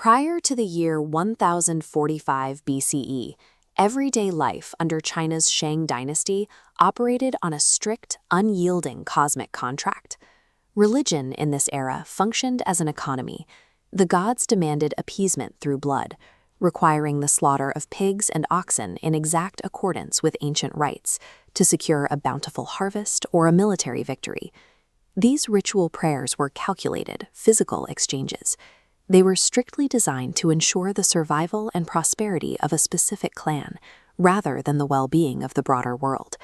Prior to the year 1045 BCE, everyday life under China's Zhou Dynasty operated on a strict, unyielding cosmic contract. Religion in this era functioned as an economy. The gods demanded appeasement through blood, requiring the slaughter of pigs and oxen in exact accordance with ancient rites to secure a bountiful harvest or a military victory. These ritual prayers were calculated, physical exchanges. They were strictly designed to ensure the survival and prosperity of a specific clan, rather than the well-being of the broader world.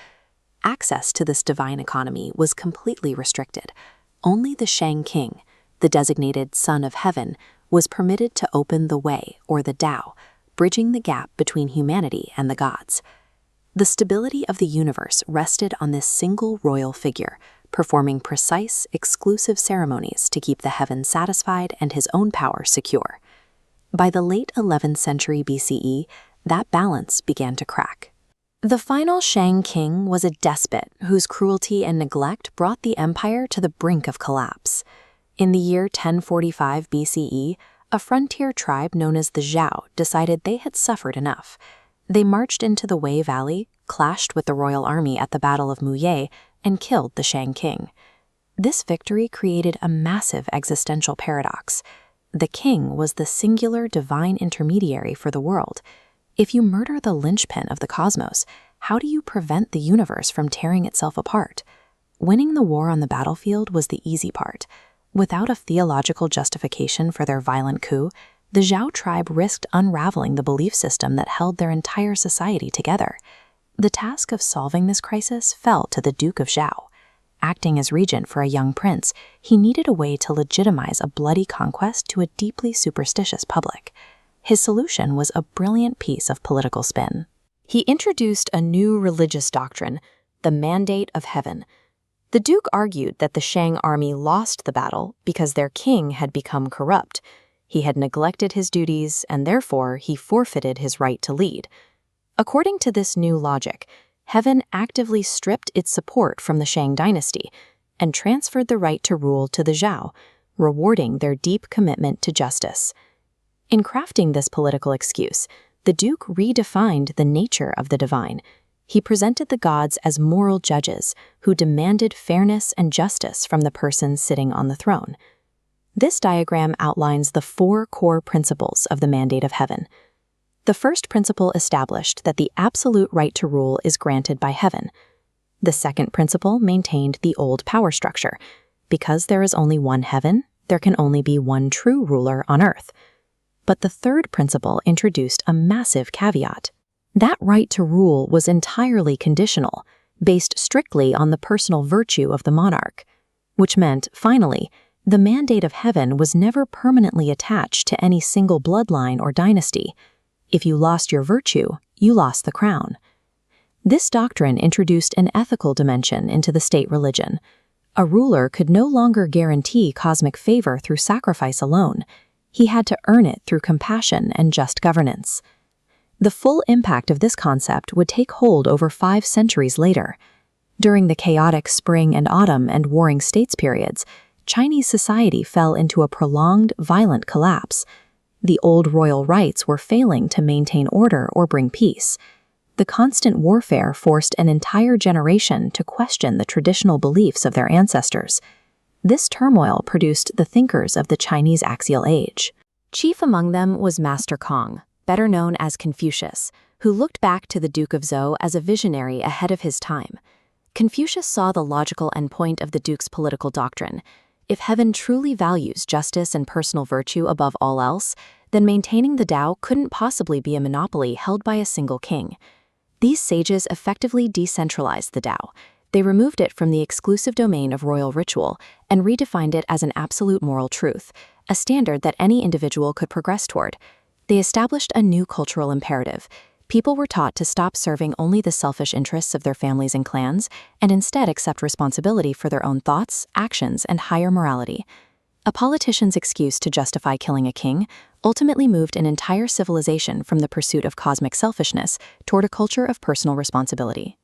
Access to this divine economy was completely restricted. Only the Shang king, the designated Son of Heaven, was permitted to open the way, or the Dao, bridging the gap between humanity and the gods. The stability of the universe rested on this single royal figure, performing precise, exclusive ceremonies to keep the heavens satisfied and his own power secure. By the late 11th century BCE, that balance began to crack. The final Shang king was a despot whose cruelty and neglect brought the empire to the brink of collapse. In the year 1045 BCE, a frontier tribe known as the Zhou decided they had suffered enough. They marched into the Wei Valley, clashed with the royal army at the Battle of Muye, and killed the Shang king. This victory created a massive existential paradox. The king was the singular divine intermediary for the world. If you murder the linchpin of the cosmos, how do you prevent the universe from tearing itself apart? Winning the war on the battlefield was the easy part. Without a theological justification for their violent coup, the Zhou tribe risked unraveling the belief system that held their entire society together. The task of solving this crisis fell to the Duke of Zhou. Acting as regent for a young prince, he needed a way to legitimize a bloody conquest to a deeply superstitious public. His solution was a brilliant piece of political spin. He introduced a new religious doctrine, the Mandate of Heaven. The Duke argued that the Shang army lost the battle because their king had become corrupt. He had neglected his duties, and therefore he forfeited his right to lead. According to this new logic, heaven actively stripped its support from the Shang dynasty and transferred the right to rule to the Zhou, rewarding their deep commitment to justice. In crafting this political excuse, the Duke redefined the nature of the divine. He presented the gods as moral judges who demanded fairness and justice from the person sitting on the throne. This diagram outlines the 4 core principles of the Mandate of Heaven. The first principle established that the absolute right to rule is granted by heaven. The second principle maintained the old power structure. Because there is only one heaven, there can only be one true ruler on earth. But the third principle introduced a massive caveat. That right to rule was entirely conditional, based strictly on the personal virtue of the monarch, which meant, finally, the Mandate of Heaven was never permanently attached to any single bloodline or dynasty. If you lost your virtue, you lost the crown. This doctrine introduced an ethical dimension into the state religion. A ruler could no longer guarantee cosmic favor through sacrifice alone. He had to earn it through compassion and just governance. The full impact of this concept would take hold over 5 centuries later. During the chaotic spring and autumn and warring states periods, Chinese society fell into a prolonged, violent collapse. The old royal rites were failing to maintain order or bring peace. The constant warfare forced an entire generation to question the traditional beliefs of their ancestors. This turmoil produced the thinkers of the Chinese Axial Age. Chief among them was Master Kong, better known as Confucius, who looked back to the Duke of Zhou as a visionary ahead of his time. Confucius saw the logical endpoint of the Duke's political doctrine. If heaven truly values justice and personal virtue above all else, then maintaining the Tao couldn't possibly be a monopoly held by a single king. These sages effectively decentralized the Tao. They removed it from the exclusive domain of royal ritual and redefined it as an absolute moral truth, a standard that any individual could progress toward. They established a new cultural imperative. People were taught to stop serving only the selfish interests of their families and clans, and instead accept responsibility for their own thoughts, actions, and higher morality. A politician's excuse to justify killing a king ultimately moved an entire civilization from the pursuit of cosmic selfishness toward a culture of personal responsibility.